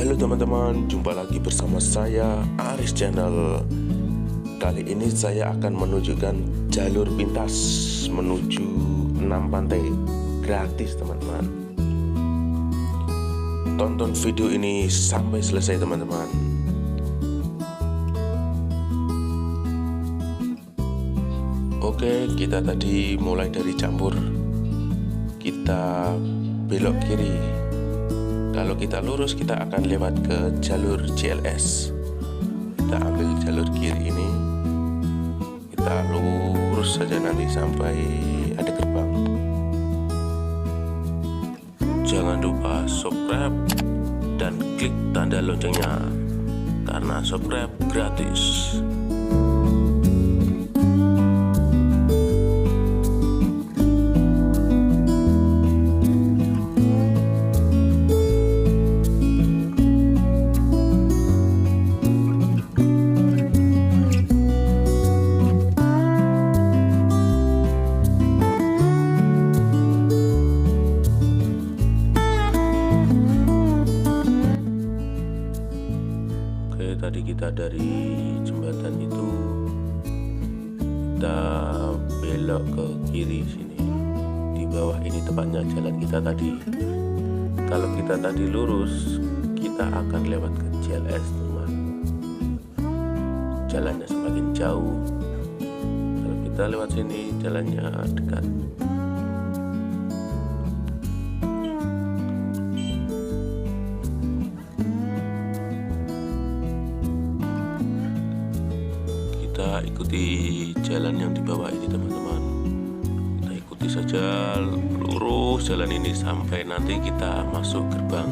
Halo teman-teman, jumpa lagi bersama saya Aris Channel. Kali ini saya akan menunjukkan jalur pintas menuju 6 pantai gratis teman-teman. Tonton video ini sampai selesai teman-teman. Oke, kita tadi mulai dari Campur. Kita belok kiri. Kalau kita lurus, kita akan lewat ke jalur CLS. Kita ambil jalur kiri ini, kita lurus saja nanti sampai ada gerbang. Jangan lupa subscribe dan klik tanda loncengnya, karena subscribe gratis. Tadi kita dari jembatan itu kita belok ke kiri sini. Di bawah ini tepatnya jalan kita tadi. Kalau kita tadi lurus, kita akan lewat ke CLS teman. Jalannya semakin jauh. Kalau kita lewat sini, jalannya dekat. Kita ikuti jalan yang di bawah ini teman-teman. Kita ikuti saja lurus jalan ini sampai nanti kita masuk gerbang.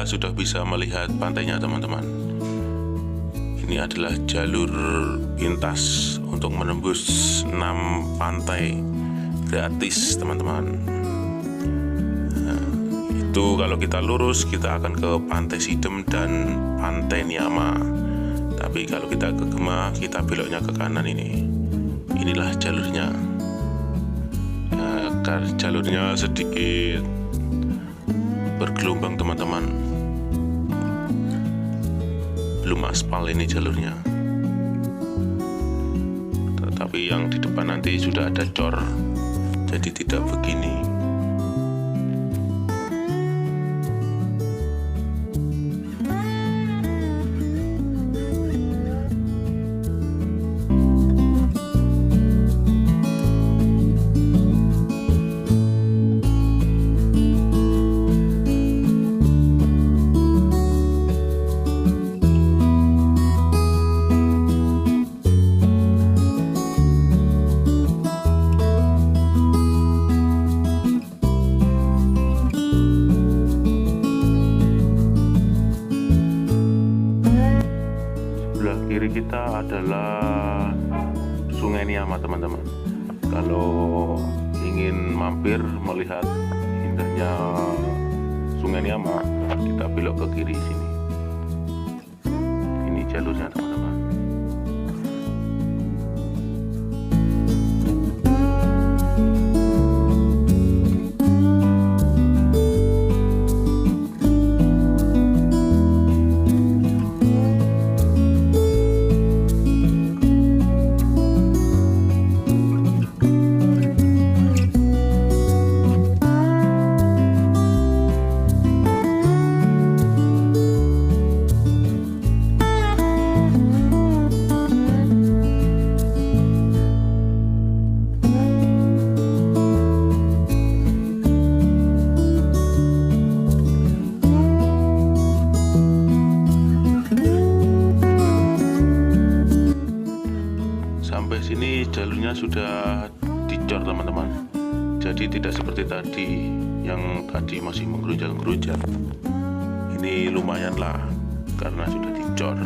kita sudah bisa melihat pantainya teman-teman. Ini adalah jalur pintas untuk menembus 6 pantai gratis teman-teman. Nah, itu kalau kita lurus kita akan ke Pantai Sidem dan Pantai Niama. Tapi kalau kita ke Gema kita beloknya ke kanan ini. Inilah jalurnya. Jalurnya sedikit bergelombang teman-teman. Belum aspal ini jalurnya, tetapi yang di depan nanti sudah ada cor, jadi tidak begini. Kiri kita adalah Sungai Niama teman-teman. Kalau ingin mampir melihat indahnya Sungai Niama, kita belok ke kiri sini. Ini jalurnya teman-teman. Sampai sini jalurnya sudah dicor teman-teman, jadi tidak seperti tadi yang tadi masih menggerunjal-gerunjal. Ini lumayanlah karena sudah dicor.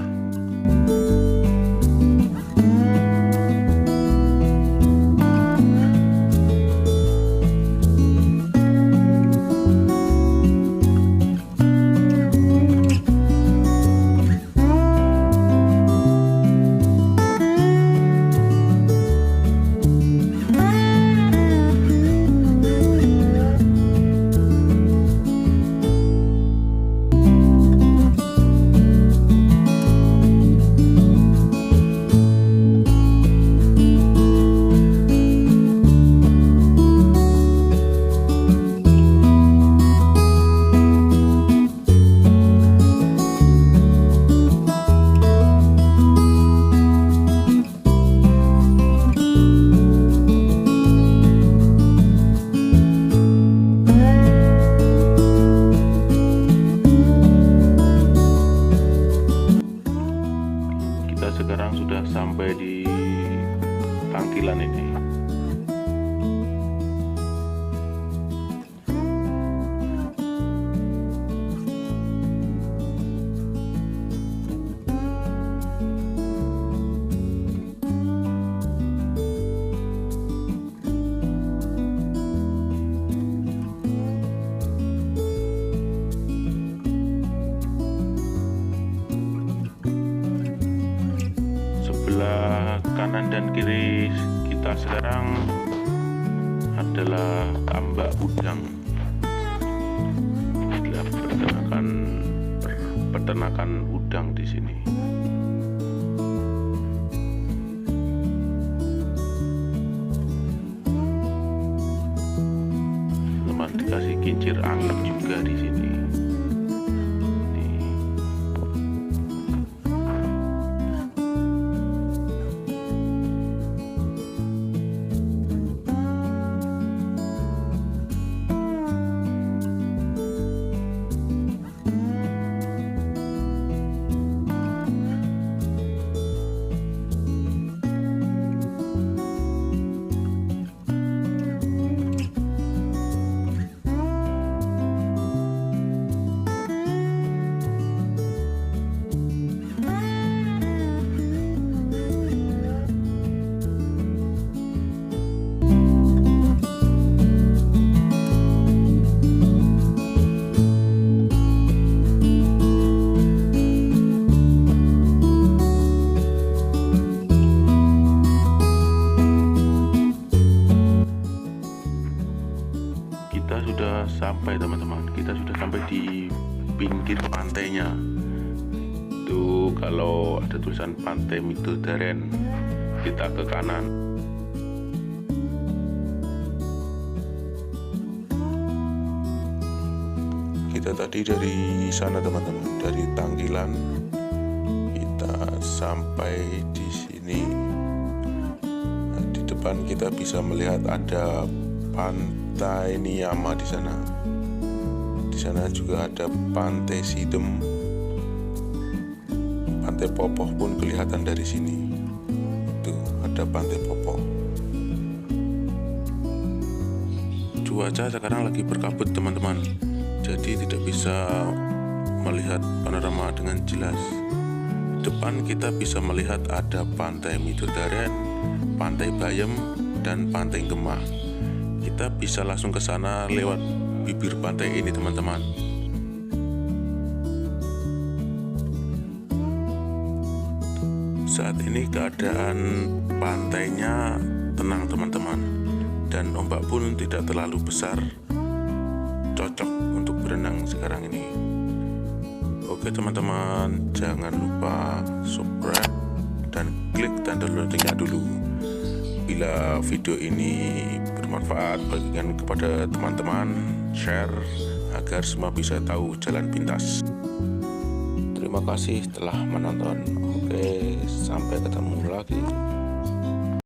Sekarang sudah sampai di Tangkilan ini. Sebelah kanan dan kiri kita sekarang adalah tambak udang. Adalah peternakan udang di sini. Teman dikasih kincir angin juga di sini. kanan kiri pantainya. Itu kalau ada tulisan Pantai Midodaren, kita ke kanan. Kita tadi dari sana teman-teman, dari Tangkilan kita sampai di sini. Nah, di depan kita bisa melihat ada Pantai Niyama di sana. Di sana juga ada Pantai Sidem. Pantai Popoh pun kelihatan dari sini. Itu ada Pantai Popoh. Cuaca sekarang lagi berkabut teman-teman, jadi tidak bisa melihat panorama dengan jelas. Depan kita bisa melihat ada Pantai Midodaren, Pantai Bayem, dan Pantai Gemah. Kita bisa langsung ke sana lewat bibir pantai ini teman-teman. Saat ini keadaan pantainya tenang teman-teman, dan ombak pun tidak terlalu besar, cocok untuk berenang sekarang ini. Oke teman-teman, jangan lupa subscribe dan klik tanda loncengnya dulu. Bila video ini bermanfaat, bagikan kepada teman-teman, share agar semua bisa tahu jalan pintas. Terima kasih telah menonton. Oke, sampai ketemu lagi.